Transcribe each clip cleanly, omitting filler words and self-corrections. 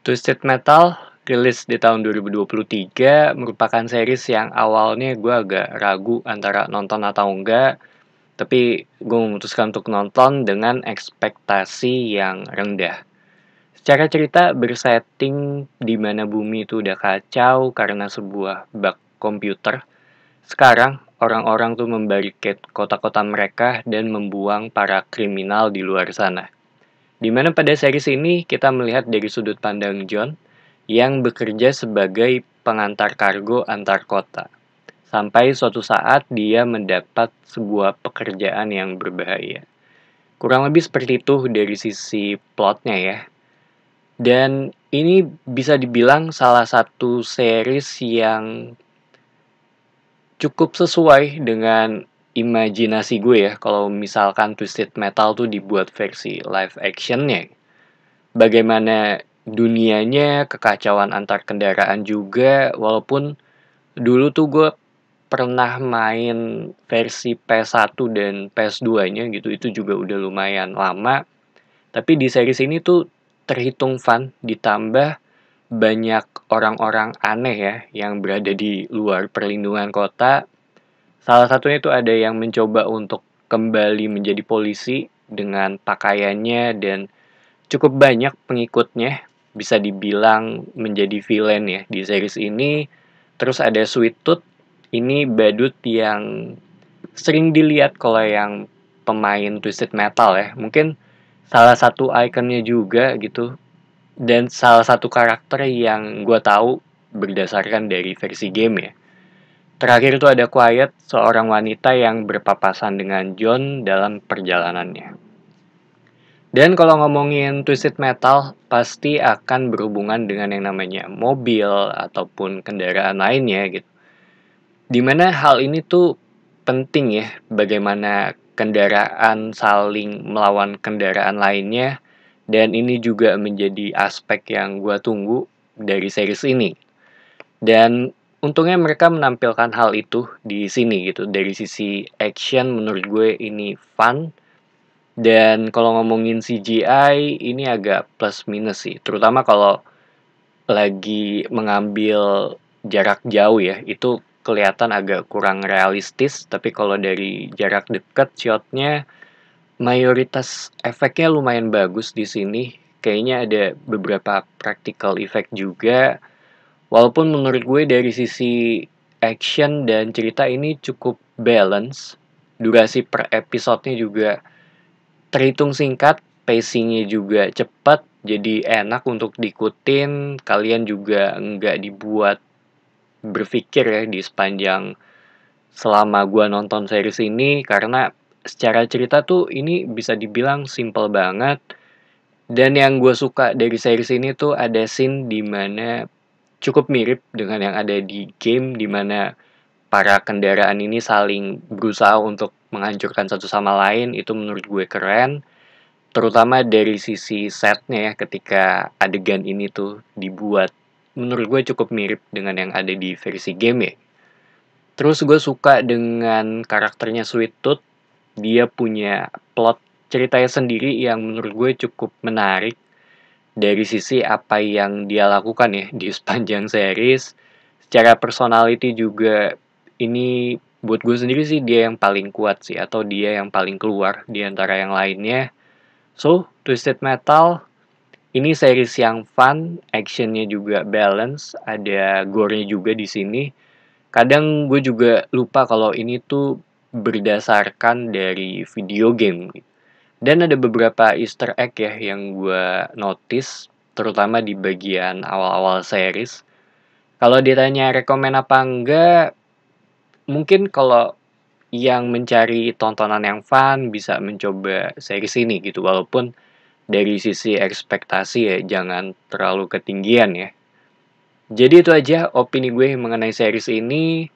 Twisted Metal rilis di tahun 2023 merupakan series yang awalnya gue agak ragu antara nonton atau enggak, tapi gue memutuskan untuk nonton dengan ekspektasi yang rendah. Secara cerita bersetting di mana bumi itu udah kacau karena sebuah bug komputer. Sekarang orang-orang tuh membarikade kota-kota mereka dan membuang para kriminal di luar sana. Di mana pada series ini kita melihat dari sudut pandang John yang bekerja sebagai pengantar kargo antar kota. Sampai suatu saat dia mendapat sebuah pekerjaan yang berbahaya. Kurang lebih seperti itu dari sisi plotnya ya. Dan ini bisa dibilang salah satu series yang cukup sesuai dengan imajinasi gue ya. Kalau misalkan Twisted Metal tuh dibuat versi live actionnya. Bagaimana dunianya, kekacauan antar kendaraan juga, walaupun dulu tuh gue pernah main versi PS1 dan PS2-nya gitu, itu juga udah lumayan lama. Tapi di series ini tuh terhitung fun, ditambah banyak orang-orang aneh ya, yang berada di luar perlindungan kota. Salah satunya itu ada yang mencoba untuk kembali menjadi polisi dengan pakaiannya dan cukup banyak pengikutnya, bisa dibilang menjadi villain ya di series ini. Terus ada Sweet Tooth, ini badut yang sering dilihat kalau yang pemain Twisted Metal ya. Mungkin salah satu ikonnya juga gitu. Dan salah satu karakter yang gue tahu berdasarkan dari versi game ya. Terakhir itu ada Quiet, seorang wanita yang berpapasan dengan John dalam perjalanannya. Dan kalau ngomongin Twisted Metal, pasti akan berhubungan dengan yang namanya mobil ataupun kendaraan lainnya gitu. Dimana hal ini tuh penting ya, bagaimana kendaraan saling melawan kendaraan lainnya. Dan ini juga menjadi aspek yang gue tunggu dari series ini. Dan untungnya mereka menampilkan hal itu di sini gitu. Dari sisi action menurut gue ini fun. Dan kalau ngomongin CGI, ini agak plus minus sih. Terutama kalau lagi mengambil jarak jauh ya. Itu kelihatan agak kurang realistis. Tapi kalau dari jarak dekat shotnya, mayoritas efeknya lumayan bagus di sini. Kayaknya ada beberapa practical effect juga. Walaupun menurut gue dari sisi action dan cerita ini cukup balance. Durasi per episodenya juga terhitung singkat, pacingnya juga cepat, jadi enak untuk diikutin. Kalian juga nggak dibuat berpikir ya di sepanjang selama gua nonton series ini, karena secara cerita tuh ini bisa dibilang simple banget. Dan yang gue suka dari series ini tuh ada scene dimana cukup mirip dengan yang ada di game, dimana para kendaraan ini saling berusaha untuk menghancurkan satu sama lain. Itu menurut gue keren. Terutama dari sisi setnya ya, ketika adegan ini tuh dibuat, menurut gue cukup mirip dengan yang ada di versi game ya. Terus gue suka dengan karakternya Sweet Tooth. Dia punya plot ceritanya sendiri yang menurut gue cukup menarik. Dari sisi apa yang dia lakukan ya di sepanjang series. Secara personality juga, ini buat gue sendiri sih dia yang paling kuat sih, atau dia yang paling keluar di antara yang lainnya. So, Twisted Metal ini series yang fun, actionnya juga balance, ada gore-nya juga di sini. Kadang gue juga lupa kalau ini tuh berdasarkan dari video game. Dan ada beberapa Easter egg ya yang gue notice, terutama di bagian awal-awal series. Kalau ditanya rekomen apa enggak, mungkin kalau yang mencari tontonan yang fun bisa mencoba series ini gitu, walaupun dari sisi ekspektasi ya jangan terlalu ketinggian ya. Jadi itu aja opini gue mengenai series ini.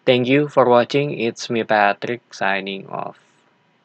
Thank you for watching. It's me Patrick signing off.